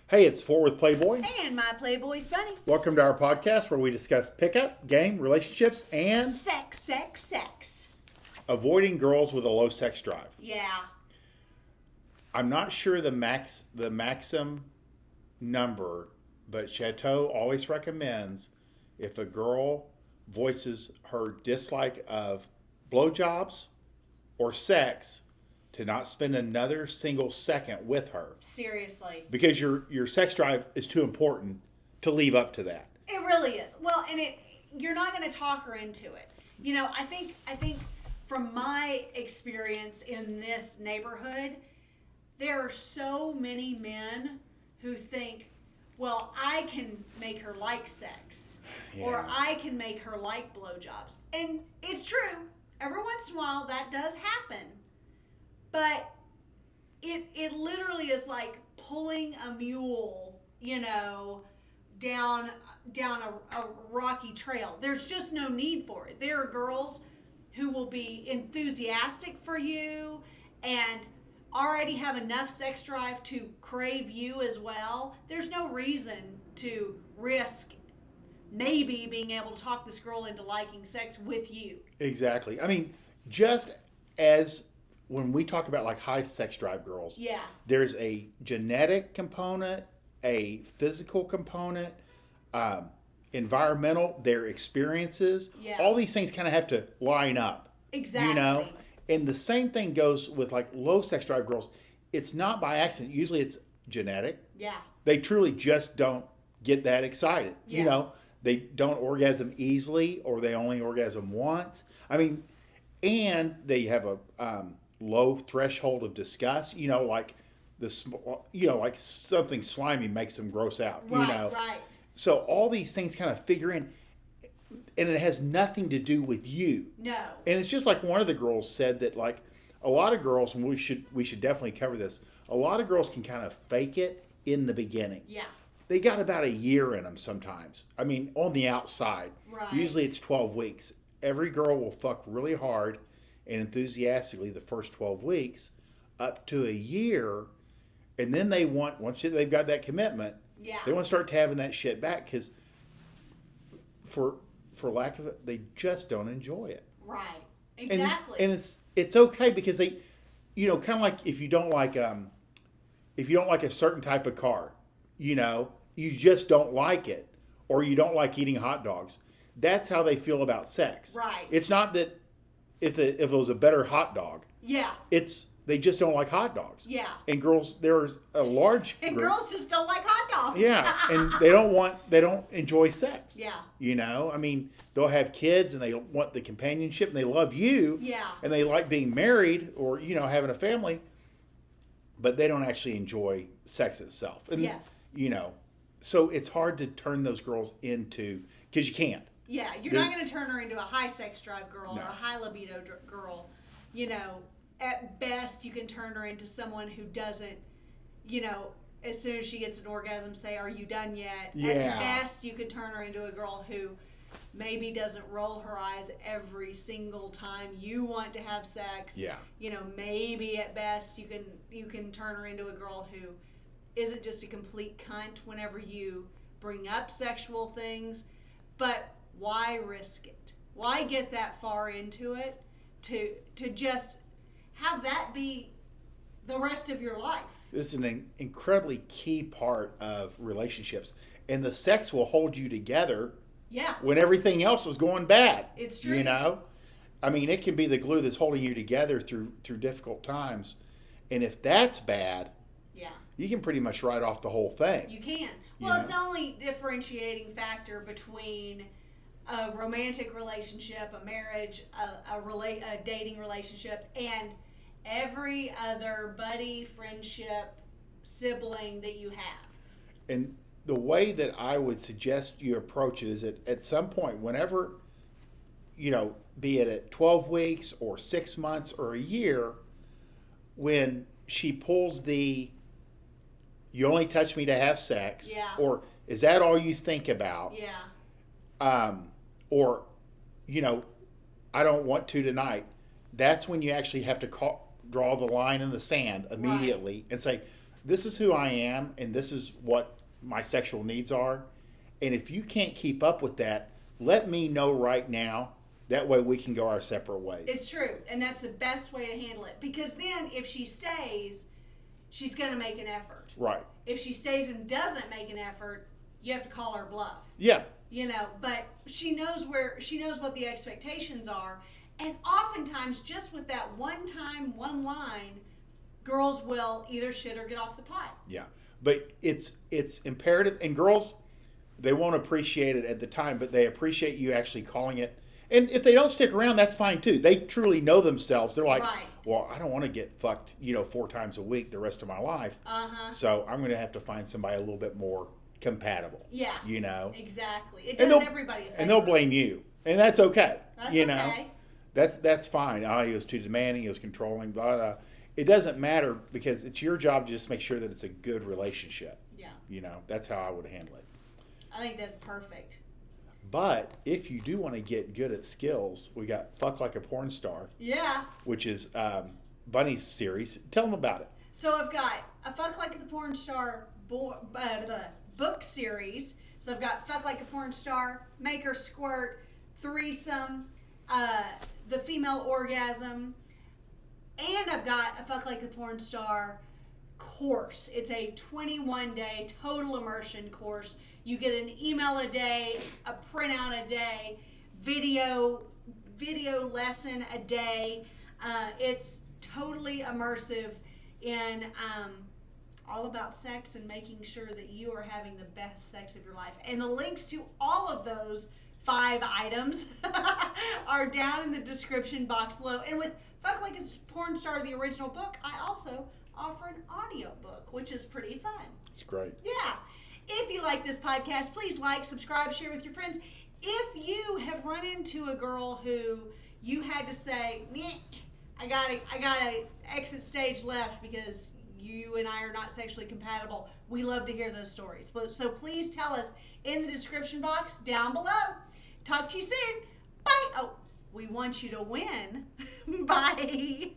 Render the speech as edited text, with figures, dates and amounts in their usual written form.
Hey, it's Worth Playboy. And my Playboys Bunny. Welcome to our podcast where we discuss pickup, game, relationships, and Sex. avoiding girls with a low sex drive. Yeah. I'm not sure the maximum number, but Chateau always recommends if a girl voices her dislike of blowjobs or sex, to not spend another single second with her. Seriously. Because your sex drive is too important to leave up to that. It really is. Well, and you're not going to talk her into it. You know, I think from my experience in this neighborhood, there are so many men who think, well, I can make her like sex, or I can make her like blowjobs. And it's true. Every once in a while that does happen. But it literally is like pulling a mule, down a rocky trail. There's just no need for it. There are girls who will be enthusiastic for you and already have enough sex drive to crave you as well. There's no reason to risk maybe being able to talk this girl into liking sex with you. Exactly. I mean, just as when we talk about like high sex drive girls, there's a genetic component, a physical component, environmental, their experiences. Yeah. All these things kind of have to line up. Exactly. And the same thing goes with like low sex drive girls. It's not by accident. Usually it's genetic. Yeah. They truly just don't get that excited. Yeah. They don't orgasm easily, or they only orgasm once. I mean, and they have a low threshold of disgust. Like like something slimy makes them gross out. Right. So all these things kind of figure in, and it has nothing to do with you. No. And it's just like one of the girls said that like a lot of girls, and we should definitely cover this. A lot of girls can kind of fake it in the beginning. Yeah. They got about a year in them sometimes. I mean, on the outside. Right. Usually it's 12 weeks. Every girl will fuck really hard and enthusiastically the first 12 weeks up to a year. And then they want, once they've got that commitment, they want to start tabbing that shit back because for lack of it, they just don't enjoy it. Right. Exactly. And it's okay because they, kind of like if you don't like a certain type of car, you just don't like it, or you don't like eating hot dogs. That's how they feel about sex. Right. It's not that if it was a better hot dog. Yeah. It's they just don't like hot dogs. Yeah. And girls, there's a large and group. girls just don't like hot dogs. Yeah, and they don't enjoy sex. Yeah. I mean, they'll have kids and they want the companionship and they love you. Yeah. And they like being married or having a family, but they don't actually enjoy sex itself. And so it's hard to turn those girls into, because you can't. Yeah, you're not going to turn her into a high sex drive girl No. or a high libido girl. At best you can turn her into someone who doesn't, as soon as she gets an orgasm, say, "Are you done yet?" Yeah. At best you can turn her into a girl who maybe doesn't roll her eyes every single time you want to have sex. Yeah. Maybe at best you can turn her into a girl who isn't just a complete cunt whenever you bring up sexual things. But why risk it? Why get that far into it to just have that be the rest of your life? This is an incredibly key part of relationships. And the sex will hold you together when everything else is going bad. It's true. I mean, it can be the glue that's holding you together through difficult times. And if that's bad, you can pretty much write off the whole thing. You can. Well, it's the only differentiating factor between a romantic relationship, a marriage, a dating relationship, and every other buddy, friendship, sibling that you have. And the way that I would suggest you approach it is that at some point, whenever, be it at 12 weeks or 6 months or a year, when she pulls the, "You only touch me to have sex," or "Is that all you think about?" Or, "I don't want to tonight." That's when you actually have to draw the line in the sand immediately and say, this is who I am, and this is what my sexual needs are. And if you can't keep up with that, let me know right now. That way we can go our separate ways. It's true. And that's the best way to handle it. Because then if she stays, she's going to make an effort. Right. If she stays and doesn't make an effort, you have to call her bluff. Yeah. You know, but she knows what the expectations are. And oftentimes, just with that one line, girls will either shit or get off the pot. Yeah. But it's imperative. And girls, they won't appreciate it at the time, but they appreciate you actually calling it. And if they don't stick around, that's fine too. They truly know themselves. They're like, right. Well, I don't want to get fucked, 4 times a week the rest of my life. So I'm going to have to find somebody a little bit more compatible. Yeah. Exactly. It does everybody a favor. And they'll blame you. And that's okay. That's okay. That's fine. Oh, he was too demanding, he was controlling, blah, blah. It doesn't matter because it's your job to just make sure that it's a good relationship. Yeah. That's how I would handle it. I think that's perfect. But if you do want to get good at skills, we got Fuck Like a Porn Star. Yeah. Which is Bunny's series. Tell them about it. So I've got a Fuck Like a Porn Star book series. So I've got Fuck Like a Porn Star, Make Her Squirt, Threesome, The Female Orgasm, and I've got a Fuck Like a Porn Star course. It's a 21-day total immersion course. You get an email a day, a printout a day, video lesson a day. It's totally immersive in all about sex and making sure that you are having the best sex of your life. And the links to all of those 5 items are down in the description box below. And with Fuck Like a Porn Star, the original book, I also offer an audiobook, which is pretty fun. It's great. Yeah. If you like this podcast, please like, subscribe, share with your friends. If you have run into a girl who you had to say, I gotta exit stage left because you and I are not sexually compatible, we love to hear those stories. So please tell us in the description box down below. Talk to you soon. Bye. Oh, we want you to win. Bye.